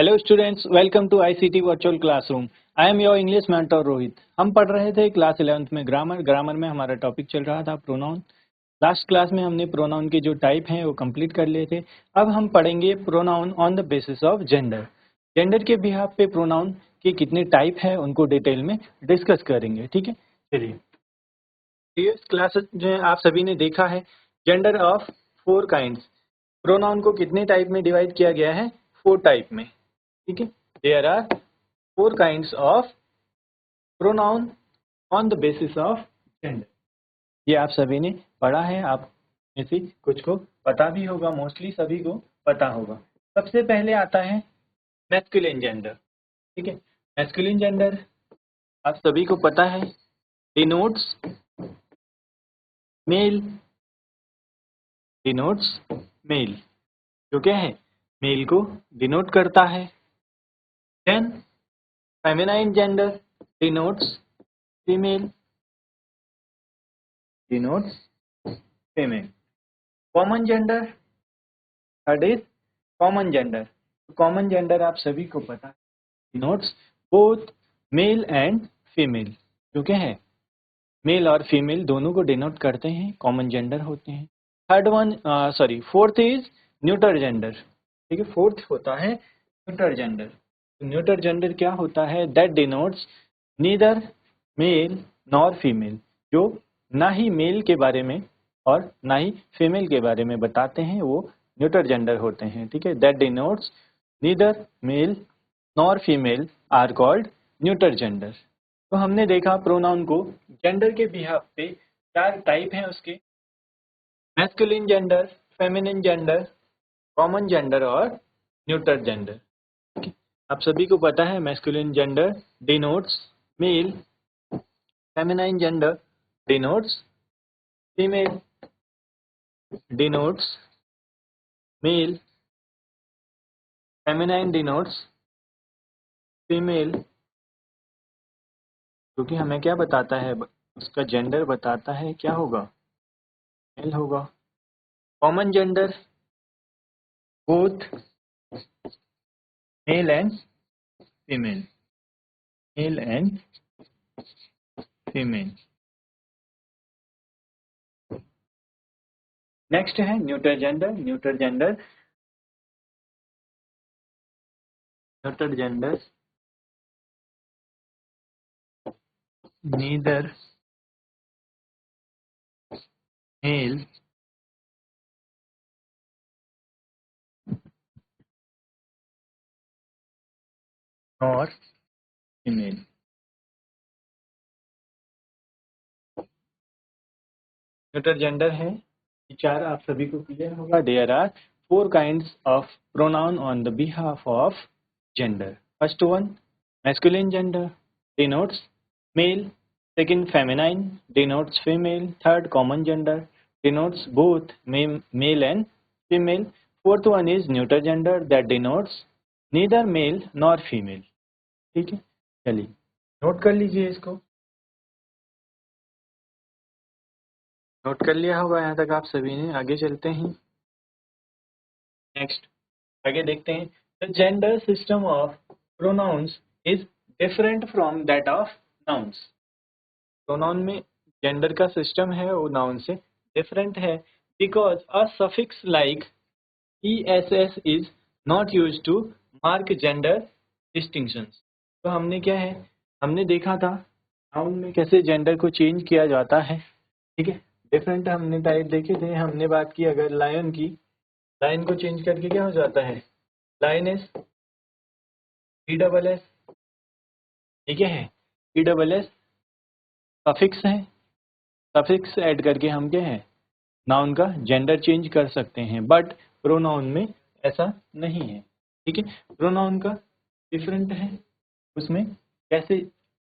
Hello students, welcome to ICT virtual classroom. I am your English mentor Rohit. हम पढ़ रहे थे क्लास 11th में ग्रामर में हमारा टॉपिक चल रहा था प्रोनाउन। लास्ट क्लास में हमने प्रोनाउन के जो टाइप हैं वो कंप्लीट कर लिए थे। अब हम पढ़ेंगे pronoun on the basis of gender. Gender के बिहाफ पे प्रोनाउन के कितने टाइप हैं उनको डिटेल में डिस्कस करेंगे। ठीक है, चलिए। प्रीवियस क्लास जो आप सभी ने देखा है, जेंडर ऑफ 4 काइंड्स। प्रोनाउन को कितने टाइप में डिवाइड किया गया है? 4 टाइप में। ठीक है, there are 4 kinds of pronoun on the basis of gender. ये आप सभी ने पढ़ा है, आप में से कुछ को पता भी होगा, मोस्टली सभी को पता होगा। सबसे पहले आता है मैस्कुलिन जेंडर। ठीक है, मैस्कुलिन जेंडर आप सभी को पता है, डिनोट्स मेल, डिनोट्स मेल, जो क्या है, मेल को डिनोट करता है। Then feminine gender denotes female, denotes female. Common gender, third is common gender. Common gender आप सभी को पता है, denotes both male and female, जो क्या है, मेल और फीमेल दोनों को डिनोट करते हैं, कॉमन जेंडर होते हैं। Fourth is neuter gender. ठीक है, फोर्थ होता है न्यूटर जेंडर। न्यूटर जेंडर क्या होता है? That denotes neither male nor female, जो ना ही मेल के बारे में और ना ही फीमेल के बारे में बताते हैं, वो न्यूटर जेंडर होते हैं। ठीक है, that denotes neither male nor female are called neuter gender. तो हमने देखा प्रोनाउन को जेंडर के बिहाफ पे 4 टाइप हैं उसके, masculine gender, feminine gender, common gender और न्यूटर जेंडर। आप सभी को पता है masculine gender denotes male, feminine gender denotes female, denotes male, feminine denotes female, क्योंकि हमें क्या बताता है, उसका जेंडर बताता है, क्या होगा, मेल होगा। Common gender both male and female, male and female. Next है neuter gender. Neuter gender, neuter gender neither male और फीमेल। न्यूटर जेंडर है, ये 4 आप सभी को क्लियर होगा। There are 4 kinds of pronoun on the behalf of gender. First one masculine gender denotes male, second feminine denotes female, third common gender denotes both male and female, fourth one is neuter gender that denotes neither male nor female. ठीक है, चलिए note कर लीजिए इसको। Note कर लिया होगा यहाँ तक आप सभी ने। आगे चलते हैं, नेक्स्ट आगे देखते हैं। The gender system of pronouns is different from that of nouns. Pronoun में जेंडर का सिस्टम है वो नाउन से डिफरेंट है, because a suffix like ESS is not use to mark gender distinctions. तो हमने क्या है, हमने देखा था नाउन में कैसे जेंडर को चेंज किया जाता है। ठीक है, डिफरेंट हमने टाइप देखे थे। हमने बात की अगर लायन की, लाइन को चेंज करके क्या हो जाता है, लाइनस, ESS। ठीक है, ESS सफिक्स है, सफिक्स ऐड करके हम क्या है, नाउन का जेंडर चेंज कर सकते हैं, बट प्रोनाउन में ऐसा नहीं है। ठीक है, प्रोनाउन का डिफरेंट है, उसमें कैसे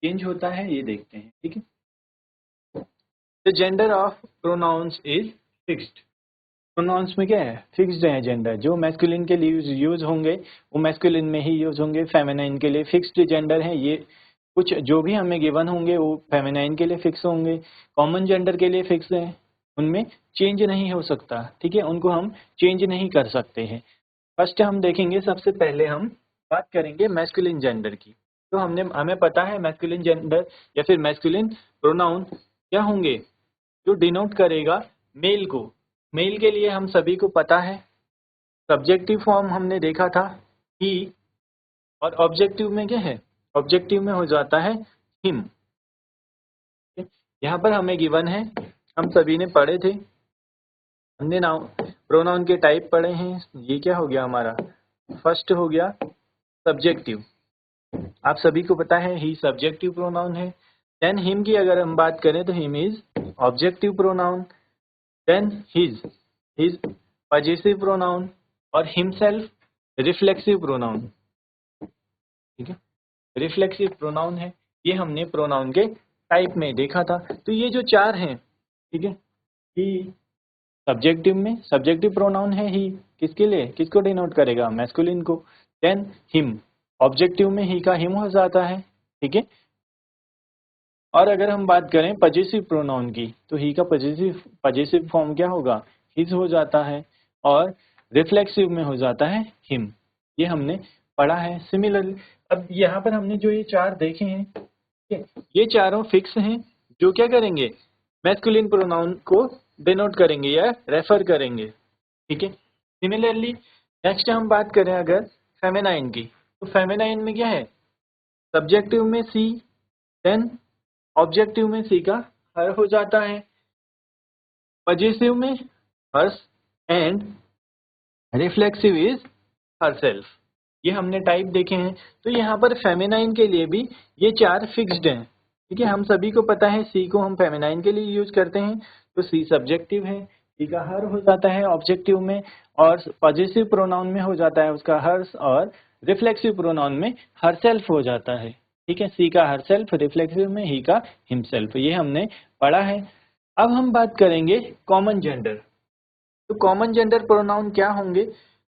चेंज होता है ये देखते हैं। ठीक है, the gender of pronouns is fixed. Pronouns में क्या है, फिक्स्ड है जेंडर। जो मैस्कुलिन के लिए यूज होंगे वो मैस्कुलिन में ही यूज होंगे, फेमिनाइन के लिए फिक्स्ड जेंडर है। ये कुछ जो भी हमें गिवन होंगे वो फेमिनाइन के लिए फिक्स होंगे, कॉमन जेंडर के लिए फिक्स है, उनमें चेंज नहीं हो सकता। ठीक है, उनको हम चेंज नहीं कर सकते हैं। फर्स्ट हम देखेंगे, सबसे पहले हम बात करेंगे मैस्कुलिन जेंडर की। तो हमें पता है मैस्कुलिन जेंडर या फिर मैस्कुलिन प्रोनाउन क्या होंगे, जो डिनोट करेगा मेल को। मेल के लिए हम सभी को पता है सब्जेक्टिव फॉर्म हमने देखा था ही, और ऑब्जेक्टिव में क्या है, ऑब्जेक्टिव में हो जाता है हिम। यहाँ पर हमें गिवन है, हम सभी ने पढ़े थे, हमने नाउन प्रोनाउन के टाइप पढ़े हैं। ये क्या हो गया हमारा, फर्स्ट हो गया सब्जेक्टिव, आप सभी को पता है ही सब्जेक्टिव प्रोनाउन है। देन हिम की अगर हम बात करें तो him is objective pronoun. Then his possessive pronoun, और हिमसेल्फ रिफ्लेक्सिव प्रोनाउन। ठीक है, रिफ्लेक्सिव प्रोनाउन है, ये हमने प्रोनाउन के टाइप में देखा था। तो ये जो चार हैं, ठीक है, ही सब्जेक्टिव में सब्जेक्टिव प्रोनाउन है ही, किसके लिए, किसको डिनोट करेगा, मैस्कुलिन को। देन हिम ऑब्जेक्टिव में ही का हिम हो जाता है, ठीक है। और अगर हम बात करें पजेसिव प्रोनाउन की, तो ही का पजेसिव फॉर्म क्या होगा, हिज हो जाता है, और रिफ्लेक्सिव में हो जाता है हिम। ये हमने पढ़ा है। सिमिलरली अब यहाँ पर हमने जो ये चार देखे हैं, ठीक है, ये चारों फिक्स हैं, जो क्या करेंगे, मैस्कुलिन प्रोनाउन को डिनोट करेंगे या रेफर करेंगे, ठीक है। सिमिलरली नेक्स्ट हम बात करें अगर फेमिनाइन की, तो फेमिनाइन में क्या है, सब्जेक्टिव में सी, देन ऑब्जेक्टिव में सी का हर हो जाता है, पजेसिव में hers, and reflexive is herself. ये हमने टाइप देखे हैं। तो यहाँ पर फेमिनाइन के लिए भी ये चार फिक्स्ड हैं, ठीक है। हम सभी को पता है सी को हम फेमिनाइन के लिए यूज करते हैं, तो सी सब्जेक्टिव है, सी का हर हो जाता है ऑब्जेक्टिव में, और पजेसिव प्रोनाउन में हो जाता है उसका हर्स, और रिफ्लेक्सिव प्रोनाउन में हरसेल्फ हो जाता है, ठीक है। सी का हरसेल्फ, रिफ्लेक्सिव में ही का हिमसेल्फ, ये हमने पढ़ा है। अब हम बात करेंगे कॉमन जेंडर। तो कॉमन जेंडर प्रोनाउन क्या होंगे,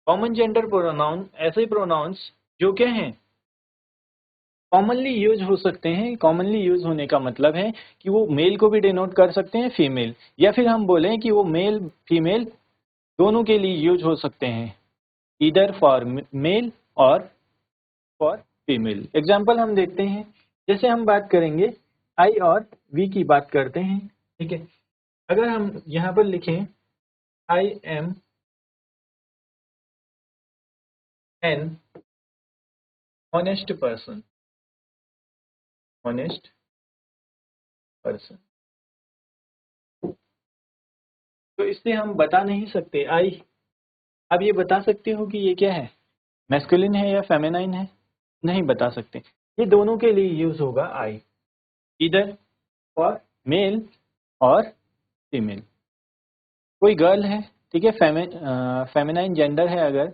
कॉमन जेंडर प्रोनाउन ऐसे प्रोनाउंस जो क्या हैं, कॉमनली यूज हो सकते हैं। कॉमनली यूज होने का मतलब है कि वो मेल को भी डिनोट कर सकते हैं, फीमेल, या फिर हम बोलें कि वो मेल फीमेल दोनों के लिए यूज हो सकते हैं, इधर फॉर मेल और फॉर फीमेल। एग्जाम्पल हम देखते हैं, जैसे हम बात करेंगे आई और वी की बात करते हैं, ठीक है। अगर हम यहाँ पर लिखें आई am an honest person, honest person, तो इससे हम बता नहीं सकते आई, अब ये बता सकते हो कि ये क्या है, मैस्कुलिन है या फेमिनाइन है, नहीं बता सकते। ये दोनों के लिए यूज होगा आई, इधर फॉर मेल और फीमेल। कोई गर्ल है, ठीक है, फेमिनाइन जेंडर है अगर,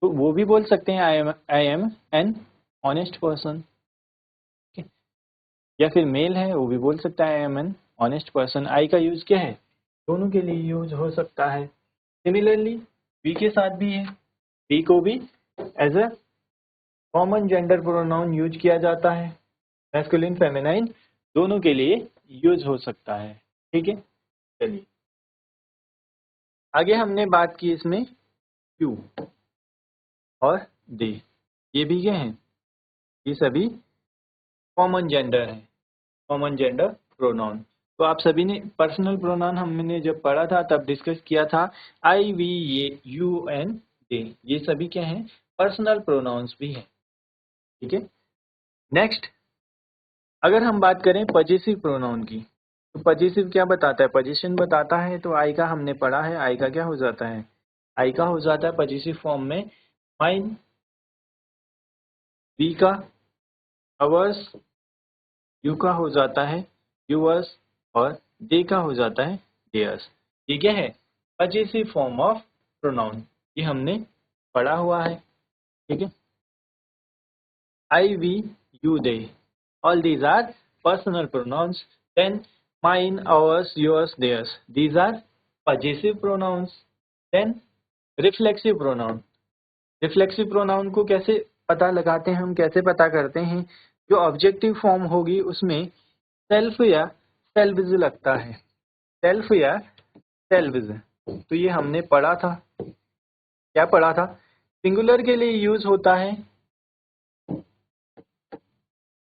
तो वो भी बोल सकते हैं I am an honest person, या फिर मेल है वो भी बोल सकता है I am an honest person. I का यूज क्या है, दोनों के लिए यूज हो सकता है। सिमिलरली वी के साथ भी है, वी को भी as a common gender pronoun use किया जाता है, मैस्कुलिन फेमिनाइन दोनों के लिए यूज हो सकता है, ठीक है। चलिए आगे हमने बात की इसमें यू और दे, ये भी क्या है, ये सभी कॉमन जेंडर है, कॉमन जेंडर प्रोनाउन। तो आप सभी ने पर्सनल प्रोनाउन हमने जब पढ़ा था तब डिस्कस किया था, आई वी ये यू एन दे, ये सभी क्या हैं, पर्सनल प्रोनाउंस भी हैं, ठीक है। नेक्स्ट अगर हम बात करें पजेसिव प्रोनाउन की, तो पजेसिव क्या बताता है, पोजीशन बताता है। तो आई का हमने पढ़ा है, आई का क्या हो जाता है, आई का हो जाता है पजेसिव फॉर्म में माइन, वी का अवर्स, यू का हो जाता है यूअर्स, और दे का हो जाता है देयर्स। ये क्या है, पजेसिव फॉर्म ऑफ प्रोनाउन, ये हमने पढ़ा हुआ है, ठीक है। I, we, you, they. All these are personal pronouns. Then mine, ours, yours, theirs. These are possessive pronouns. Then reflexive pronoun. Reflexive pronoun को कैसे पता लगाते हैं, हम कैसे पता करते हैं, जो ऑब्जेक्टिव फॉर्म होगी उसमें सेल्फ या सेल्विज लगता है, सेल्फ या सेल्विज। तो ये हमने पढ़ा था, क्या पढ़ा था, सिंगुलर के लिए यूज होता है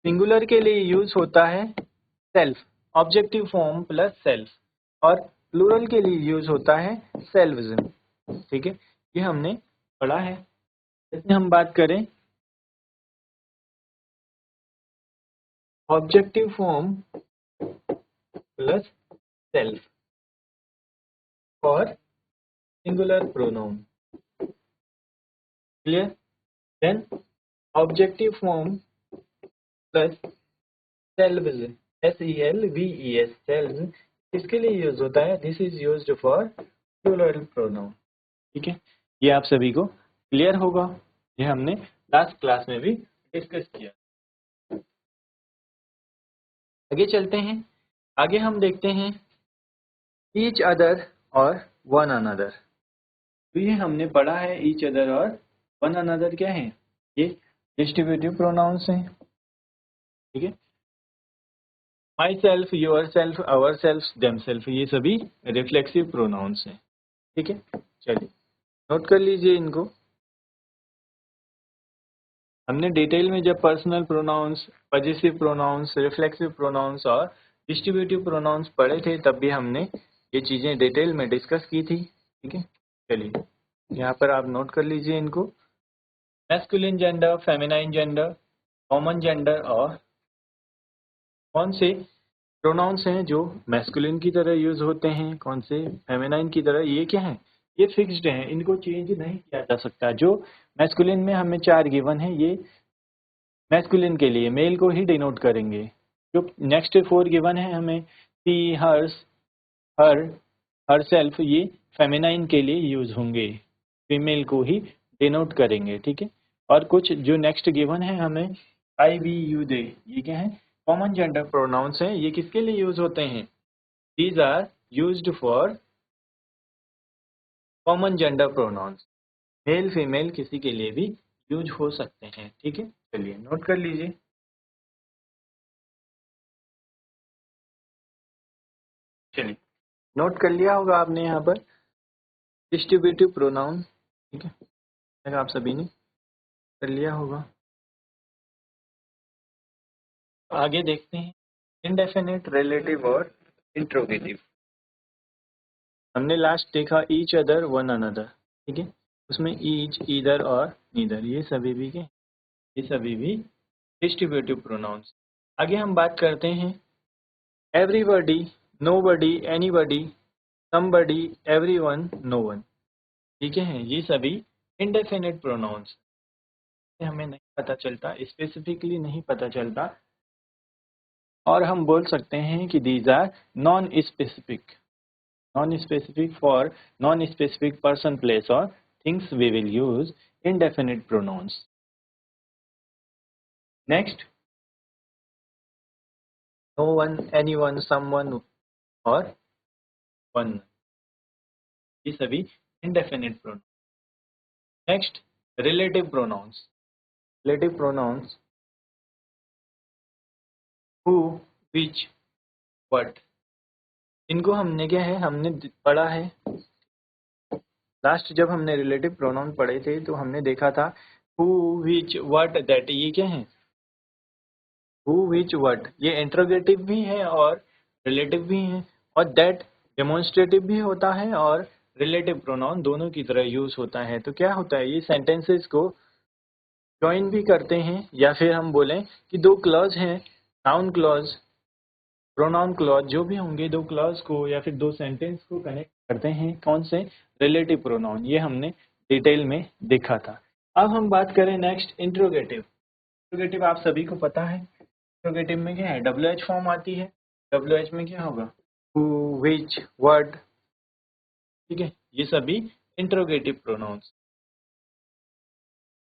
सिंगुलर के लिए यूज होता है self, objective form plus self, और प्लूरल के लिए यूज होता है सेल्व्स। ठीक है, ये हमने पढ़ा है। इसमें हम बात करें ऑब्जेक्टिव फॉर्म प्लस सेल्फ और singular pronoun. Clear? Then objective form plus selves, SELVES, selves, इसके लिए यूज होता है, this is used for plural pronoun. ठीक है, ये आप सभी को क्लियर होगा, ये हमने लास्ट क्लास में भी डिस्कस किया। आगे चलते हैं, आगे हम देखते हैं ईच अदर और वन अनदर। तो ये हमने पढ़ा है, ईच अदर और वन अनदर क्या है, ये डिस्ट्रीब्यूटिव प्रोनाउंस हैं। ठीक है, myself, yourself, ourself, themself, ये सभी रिफ्लेक्सिव प्रोनाउंस हैं। ठीक है, चलिए नोट कर लीजिए इनको। हमने डिटेल में जब personal pronouns, possessive pronouns, reflexive pronouns और डिस्ट्रीब्यूटिव प्रोनाउंस पढ़े थे, तब भी हमने ये चीजें डिटेल में डिस्कस की थी। ठीक है, चलिए यहाँ पर आप नोट कर लीजिए इनको। Masculine gender, feminine gender, common gender, और कौन से प्रोनाउंस हैं जो मैस्कुलिन की तरह यूज होते हैं, कौन से फेमिनाइन की तरह, ये क्या है, ये फिक्स्ड हैं, इनको चेंज नहीं किया जा सकता। जो मैस्कुलिन में हमें 4 गिवन है, ये मैस्कुलिन के लिए मेल को ही डिनोट करेंगे। जो नेक्स्ट 4 गिवन है हमें, सी, हर्स, हर, हर सेल्फ, ये फेमिनाइन के लिए यूज होंगे, फीमेल को ही डिनोट करेंगे। ठीक है, और कुछ जो नेक्स्ट गिवन है हमें, आई, वी, यू, दे, ये क्या है, कॉमन जेंडर प्रोनाउंस हैं। ये किसके लिए यूज होते हैं, these are used for common gender pronouns, male female किसी के लिए भी यूज हो सकते हैं। ठीक है, चलिए नोट कर लीजिए। चलिए नोट कर लिया होगा आपने यहाँ पर डिस्ट्रीब्यूटिव प्रोनाउन। ठीक है, अगर आप सभी ने कर लिया होगा, आगे देखते हैं इंडेफिनिट, रिलेटिव और इंट्रोगेटिव। हमने लास्ट देखा ईच अदर, वन अनदर। ठीक है, उसमें ईच, ईदर और नीदर, ये सभी भी के, ये सभी भी डिस्ट्रीब्यूटिव प्रोनाउंस। आगे हम बात करते हैं everybody, nobody, anybody, somebody, everyone, no one. ठीक है, ये सभी इंडेफिनिट प्रोनाउंस, हमें नहीं पता चलता, स्पेसिफिकली नहीं पता चलता, और हम बोल सकते हैं कि these are non specific, non specific for non specific person, place और things we will use indefinite pronouns. Next, no one, anyone, someone और one, ये सभी indefinite pronouns. Next, relative pronouns. Relative pronouns who, which, what. इनको हमने क्या है, हमने पढ़ा है लास्ट, जब हमने रिलेटिव प्रोनाउन पढ़े थे तो हमने देखा था who, which, what, that, ये क्या है, who, which, what, ये इंट्रोगेटिव भी है और रिलेटिव भी है, और दैट डेमोन्स्ट्रेटिव भी होता है और रिलेटिव प्रोनाउन दोनों की तरह यूज होता है। तो क्या होता है, ये सेंटेंसेस को ज्वाइन भी करते हैं, या फिर हम बोलें कि दो क्लॉज हैं, नाउन क्लॉज, प्रोनाउन क्लॉज, जो भी होंगे, दो क्लॉज को या फिर दो सेंटेंस को कनेक्ट करते हैं, कौन से, रिलेटिव प्रोनाउन। ये हमने डिटेल में देखा था। अब हम बात करें नेक्स्ट इंट्रोगेटिव। इंट्रोगेटिव आप सभी को पता है, इंट्रोगेटिव में क्या है, WH फॉर्म आती है, WH में क्या होगा, हु, विच, व्हाट। ठीक है, ये सभी इंट्रोगेटिव प्रोनाउंस।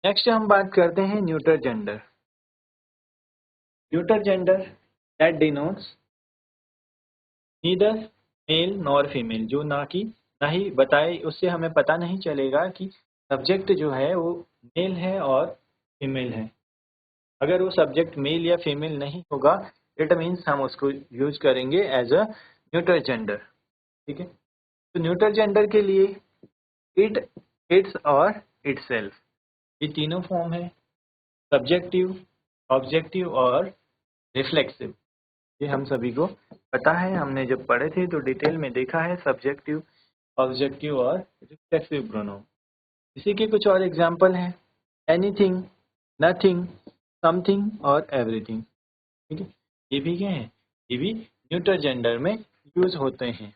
नेक्स्ट हम बात करते हैं neuter gender. Neuter gender that denotes neither male nor female, जो ना ही बताए, उससे हमें पता नहीं चलेगा कि सब्जेक्ट जो है वो मेल है और फीमेल है। अगर वो सब्जेक्ट मेल या फीमेल नहीं होगा, इट मीन्स हम उसको यूज करेंगे एज अ न्यूटर जेंडर। ठीक है, तो न्यूटर जेंडर के लिए इट, इट्स और इटसेल्फ, ये तीनों फॉर्म है, सब्जेक्टिव, ऑब्जेक्टिव और रिफ्लेक्सिव, ये हम सभी को पता है, हमने जब पढ़े थे तो डिटेल में देखा है सब्जेक्टिव, ऑब्जेक्टिव और रिफ्लेक्सिव प्रोनाउन। इसी के कुछ और एग्जाम्पल हैं, एनीथिंग, नथिंग, समथिंग और एवरीथिंग। ठीक है, ये भी क्या है, ये भी न्यूट्रल जेंडर में यूज होते हैं।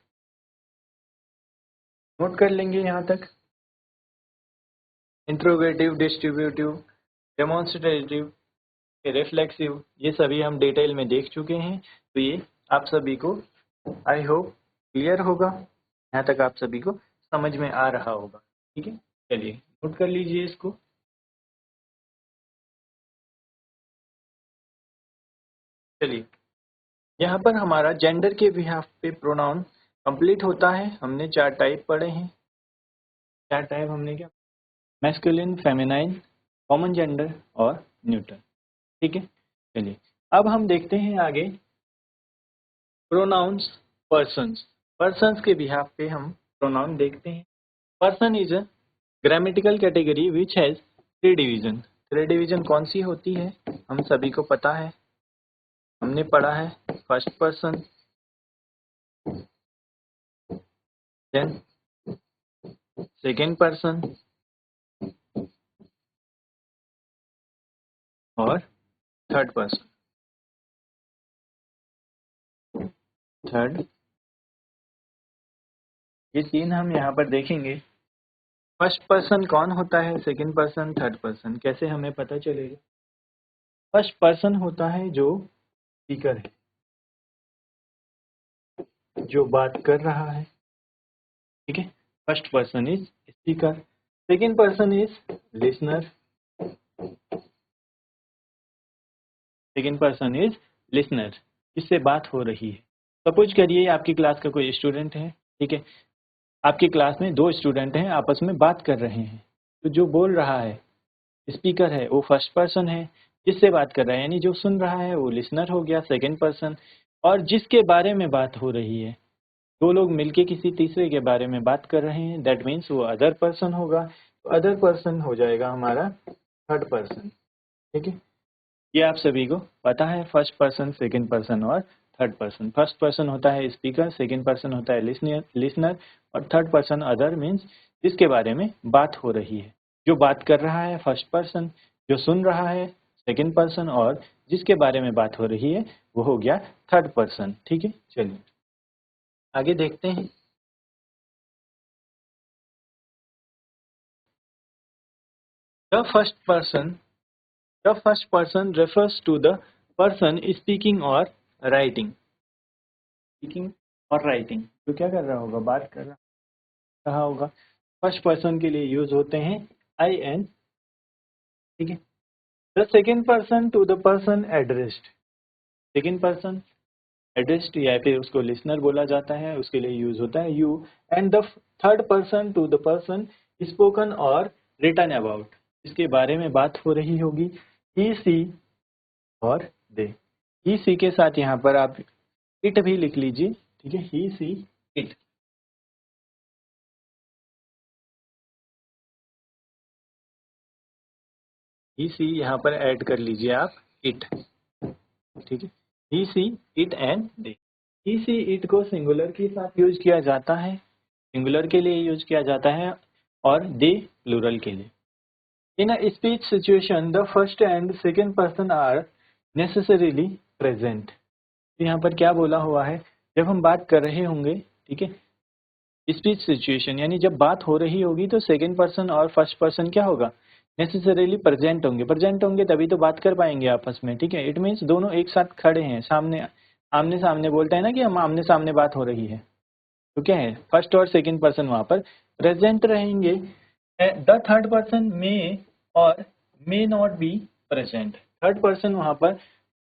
नोट कर लेंगे यहाँ तक। इंट्रोगेटिव, डिस्ट्रीब्यूटिव, डेमोन्स्ट्रेटिव, रिफ्लेक्सिव, ये सभी हम डिटेल में देख चुके हैं। तो ये आप सभी को आई होप क्लियर होगा, यहाँ तक आप सभी को समझ में आ रहा होगा। ठीक है, चलिए नोट कर लीजिए इसको। चलिए, यहाँ पर हमारा जेंडर के बिहाफ पे प्रोनाउन कंप्लीट होता है। हमने 4 टाइप पढ़े हैं। 4 टाइप हमने क्या, मैस्कुलिन, फेमिनाइन, कॉमन जेंडर और न्यूट्रल। ठीक है, चलिए अब हम देखते हैं आगे प्रोनाउंस पर्सन्स। पर्सन्स के बिहाफ पे हम प्रोनाउन देखते हैं। Person is a grammatical category which has 3 division. 3 division कौन सी होती है, हम सभी को पता है, हमने पढ़ा है। First person, then second person और थर्ड पर्सन। थर्ड, ये 3 हम यहाँ पर देखेंगे। फर्स्ट पर्सन कौन होता है, सेकेंड पर्सन, थर्ड पर्सन, कैसे हमें पता चलेगा। फर्स्ट पर्सन होता है जो स्पीकर है, जो बात कर रहा है। ठीक है, first person is speaker. Second person is listener. Second person is listener, जिससे बात हो रही है। सपोज करिए आपकी क्लास का कोई स्टूडेंट है। ठीक है, आपकी क्लास में 2 स्टूडेंट हैं, आपस में बात कर रहे हैं। तो जो बोल रहा है, स्पीकर है, वो फर्स्ट पर्सन है, जिससे बात कर रहा है, यानी जो सुन रहा है वो लिसनर हो गया, सेकेंड पर्सन। और जिसके बारे में बात हो रही है, 2 लोग मिलके किसी तीसरे के बारे में बात कर रहे हैं, दैट मीन्स वो अदर पर्सन होगा। तो अदर पर्सन हो जाएगा हमारा थर्ड पर्सन। ठीक है, ये आप सभी को पता है, फर्स्ट पर्सन, सेकेंड पर्सन और थर्ड पर्सन। फर्स्ट पर्सन होता है स्पीकर, सेकेंड पर्सन होता है लिसनर और थर्ड पर्सन अदर मीन्स जिसके बारे में बात हो रही है। जो बात कर रहा है फर्स्ट पर्सन, जो सुन रहा है सेकेंड पर्सन और जिसके बारे में बात हो रही है वो हो गया थर्ड पर्सन। ठीक है, चलिए आगे देखते हैं। The first person, the first person refers to the person speaking और राइटिंग। स्पीकिंग और राइटिंग, तो क्या कर रहा होगा, बात कर रहा होगा। फर्स्ट पर्सन के लिए यूज होते हैं आई एन। ठीक है, the second person to the person addressed. Second person addressed या फिर उसको लिसनर बोला जाता है, उसके लिए यूज होता है you. And the third person to the person spoken और रिटन अबाउट, इसके बारे में बात हो रही होगी, ही सी और दे। ही सी के साथ यहाँ पर आप इट भी लिख लीजिए। ठीक है, ही सी इट। ही सी यहाँ पर ऐड कर लीजिए आप इट। ठीक है, he she it and they. He she it को सिंगुलर के साथ यूज किया जाता है, सिंगुलर के लिए यूज किया जाता है, और दे प्लूरल के लिए। In a speech situation the first and second person are necessarily present. यहाँ पर क्या बोला हुआ है, जब हम बात कर रहे होंगे, ठीक है, स्पीच सिचुएशन यानी जब बात हो रही होगी तो सेकेंड पर्सन और फर्स्ट पर्सन क्या होगा, नेसेसरीली प्रेजेंट होंगे। प्रेजेंट होंगे तभी तो बात कर पाएंगे आपस में। ठीक है, इट मीन्स दोनों एक साथ खड़े हैं, सामने आमने सामने, बोलते हैं ना कि हम आमने सामने बात हो रही है, तो क्या है, फर्स्ट और सेकेंड पर्सन वहां पर प्रेजेंट रहेंगे। द थर्ड पर्सन मे और may not be present. Third person वहां पर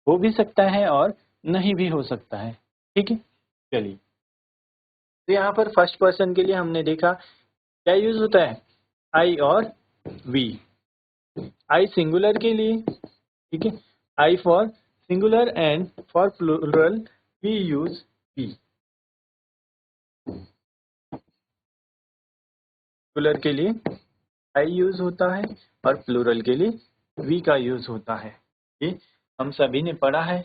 हो भी सकता है और नहीं भी हो सकता है। ठीक है, चलिए, तो यहाँ पर फर्स्ट पर्सन के लिए हमने देखा क्या यूज होता है, आई और वी। आई सिंगुलर के लिए, ठीक है, I for singular and for plural we use we. सिंगुलर के लिए आई यूज होता है और प्लूरल के लिए वी का यूज होता है। ये हम सभी ने पढ़ा है।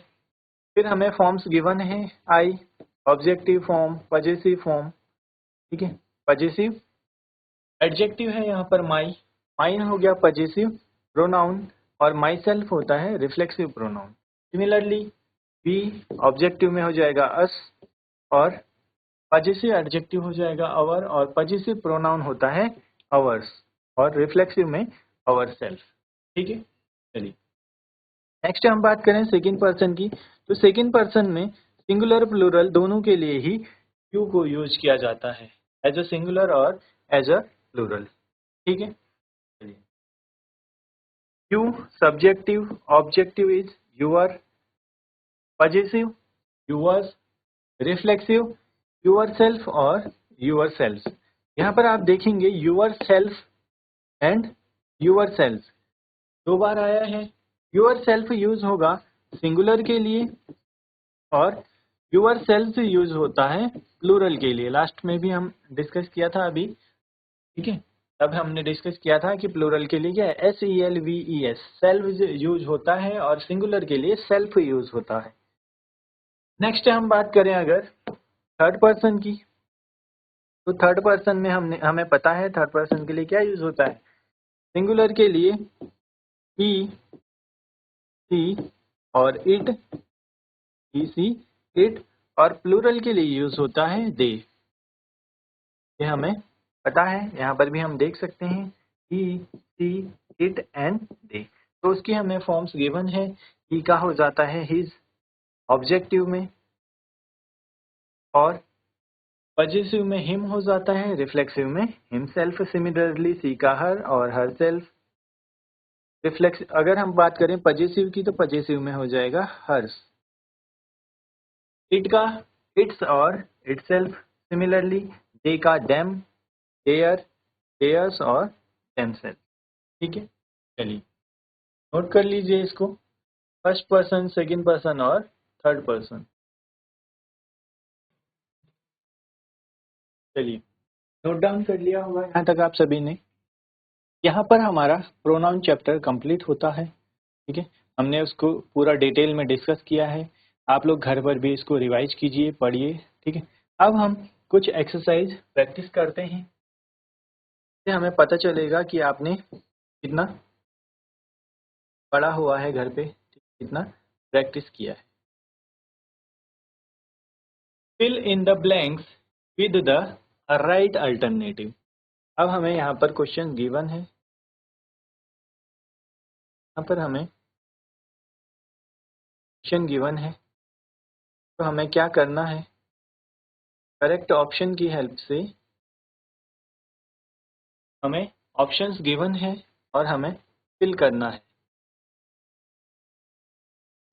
फिर हमें फॉर्म्स गिवन है आई, ऑब्जेक्टिव फॉर्म, पजेसिव फॉर्म, ठीक है। पजेसिव एडजेक्टिव है यहाँ पर माई, माई हो गया पजेसिव प्रोनाउन और माई सेल्फ होता है reflexive pronoun. Similarly we objective में हो जाएगा अस और पजेसिव एडजेक्टिव हो जाएगा अवर और पजेसिव प्रोनाउन होता है अवर्स और रिफ्लेक्सिव में अवर सेल्फ, ठीक है। चलिए नेक्स्ट हम बात करें सेकंड पर्सन की। तो सेकंड पर्सन में सिंगुलर प्लूरल दोनों के लिए ही यू को यूज किया जाता है, एज अ सिंगुलर और एज अ प्लूरल, ठीक है। चलिए you subjective, objective is your, possessive yours, reflexive yourself और यूर सेल्फ। यहाँ पर आप देखेंगे yourself and yourself दो बार आया है। यूर सेल्फ यूज होगा सिंगुलर के लिए और यूर सेल्फ यूज होता है प्लूरल के लिए। लास्ट में भी हम डिस्कस किया था अभी, ठीक है। तब हमने डिस्कस किया था कि प्लूरल के लिए क्या है, SELVES सेल्फ यूज होता है और सिंगुलर के लिए सेल्फ यूज होता है। नेक्स्ट हम बात करें अगर थर्ड पर्सन की, तो थर्ड पर्सन में हमें पता है थर्ड पर्सन के लिए क्या यूज होता है। सिंगुलर के लिए ही, सी और इट, ही, सी, इट और प्लूरल के लिए यूज होता है दे। ये हमें पता है, यहाँ पर भी हम देख सकते हैं ही, सी, इट एंड दे। तो उसकी हमें फॉर्म्स गिवन है। ही का हो जाता है हिज ऑब्जेक्टिव में और पजेसिव में हिम हो जाता है, रिफ्लेक्सिव में हिमसेल्फ। सिमिलरली सी का हर और हर सेल्फ। रिफ्लेक्स अगर हम बात करें पजेसिव की तो पजेसिव में हो जाएगा हर्स। इट का इट्स और इटसेल्फ। सिमिलरली दे का देम, देयर, देयर्स और देमसेल्फ, ठीक है। चलिए नोट कर लीजिए इसको, फर्स्ट पर्सन, सेकंड पर्सन और थर्ड पर्सन। चलिए नोट डाउन कर लिया होगा यहाँ तक आप सभी ने। यहाँ पर हमारा प्रोनाउन चैप्टर कंप्लीट होता है, ठीक है। हमने उसको पूरा डिटेल में डिस्कस किया है। आप लोग घर पर भी इसको रिवाइज कीजिए, पढ़िए, ठीक है। अब हम कुछ एक्सरसाइज प्रैक्टिस करते हैं, इससे हमें पता चलेगा कि आपने कितना पढ़ा हुआ है घर पे, कितना प्रैक्टिस किया है। Fill in the blanks with the right alternative. अब हमें यहाँ पर क्वेश्चन गिवन है, यहाँ पर हमें क्वेश्चन गिवन है, तो हमें क्या करना है, करेक्ट ऑप्शन की हेल्प से हमें ऑप्शंस गिवन है और हमें फिल करना है।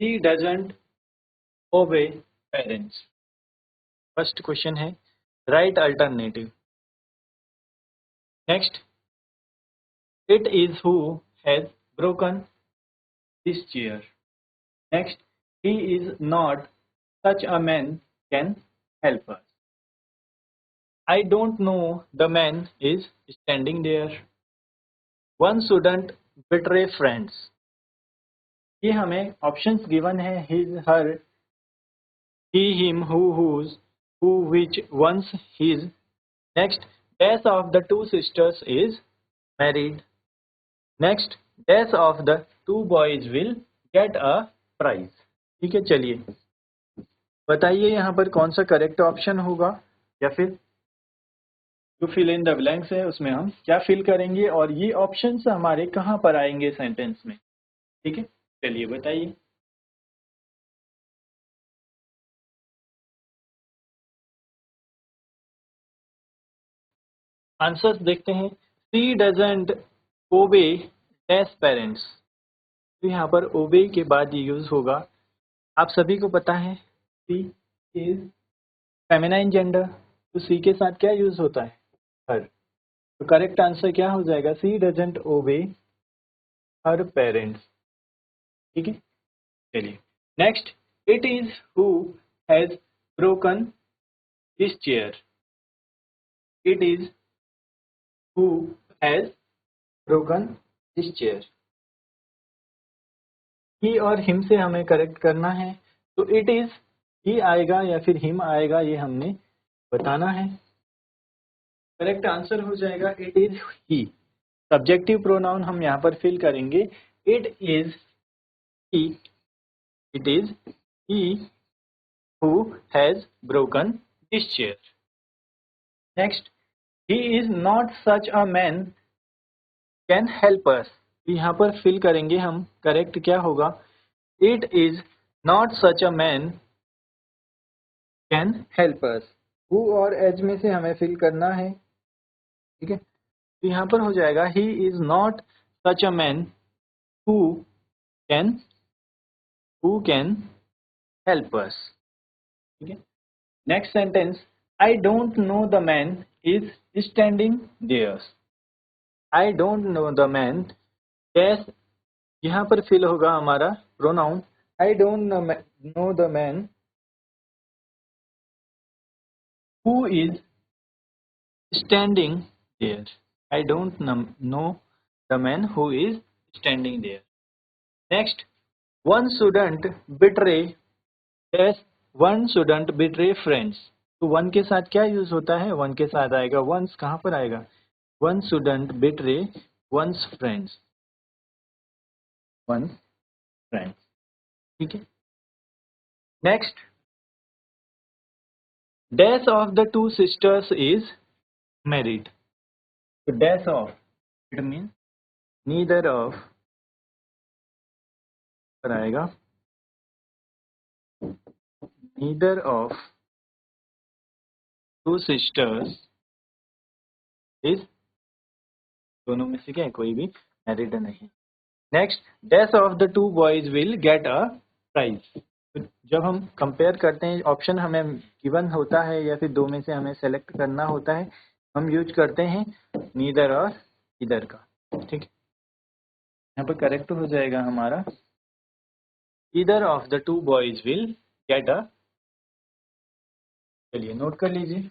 He doesn't obey parents। First question है right alternative. Next, it is who has broken this chair। Next, he is not such a man can help us। I don't know the man is standing there। One shouldn't betray friends। ये हमें options given है his, her, he, him, who, whose, who, which, once, his। Next, dash of the two sisters is married। Next, dash of the two boys will get a prize। ठीक है, चलिए बताइए यहाँ पर कौन सा करेक्ट ऑप्शन होगा, या फिर जो फिल इन द ब्लैंक्स है उसमें हम क्या फिल करेंगे और ये ऑप्शंस हमारे कहाँ पर आएंगे सेंटेंस में, ठीक है। चलिए बताइए। आंसर्स देखते हैं। सी डजंट ओबे डैश पेरेंट्स। तो यहाँ पर ओबे के बाद ये यूज होगा, आप सभी को पता है सी इज फेमिनाइन जेंडर, तो सी के साथ क्या यूज होता है, हर। तो करेक्ट आंसर क्या हो जाएगा, सी डजंट ओबे हर पेरेंट्स, ठीक है। चलिए next, it is who has broken this chair. It is who has broken this chair. He और हिम से हमें करेक्ट करना है, तो इट इज ही आएगा या फिर हिम आएगा, ये हमने बताना है। करेक्ट आंसर हो जाएगा it is he. Subjective pronoun हम यहाँ पर फिल करेंगे, it is he, it is he who has broken this chair. Next, he is not such a man can help अस। यहाँ पर फिल करेंगे हम, करेक्ट क्या होगा, it is not such a man can help us. Who और as में से हमें फिल करना है, ठीक है। तो यहाँ पर हो जाएगा he is not such a man who can help us, ठीक है। Next sentence, I don't know the man is standing there. I don't know the man, case यहाँ पर फिल होगा हमारा pronoun, I don't know the man who is standing there. I don't know the man who is standing there. Next, one shouldn't betray, one shouldn't betray friends. तो one के साथ क्या use होता है, वन के साथ आएगा वंस, कहाँ पर आएगा, one shouldn't betray one's friends, one friends, ठीक है। Next, dash of the two sisters is married. तो dash of, it mean neither of पर आएगा, neither of two sisters is, दोनों में से क्या है, कोई भी मैरिड नहीं। Next, dash of the two boys will get a prize. जब हम कंपेयर करते हैं, ऑप्शन हमें गिवन होता है या फिर दो में से हमें सेलेक्ट करना होता है, हम यूज करते हैं नीदर और इधर का, ठीक है। यहाँ पर करेक्ट हो जाएगा हमारा, either of the two boys will get अ, चलिए नोट कर लीजिए।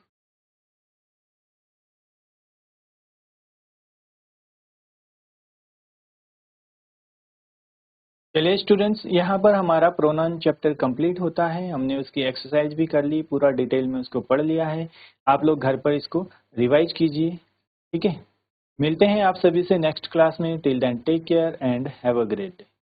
चलिए स्टूडेंट्स, यहाँ पर हमारा प्रोनाउन चैप्टर कंप्लीट होता है। हमने उसकी एक्सरसाइज भी कर ली, पूरा डिटेल में उसको पढ़ लिया है। आप लोग घर पर इसको रिवाइज कीजिए, ठीक है। मिलते हैं आप सभी से नेक्स्ट क्लास में। Till then take care and have a great day.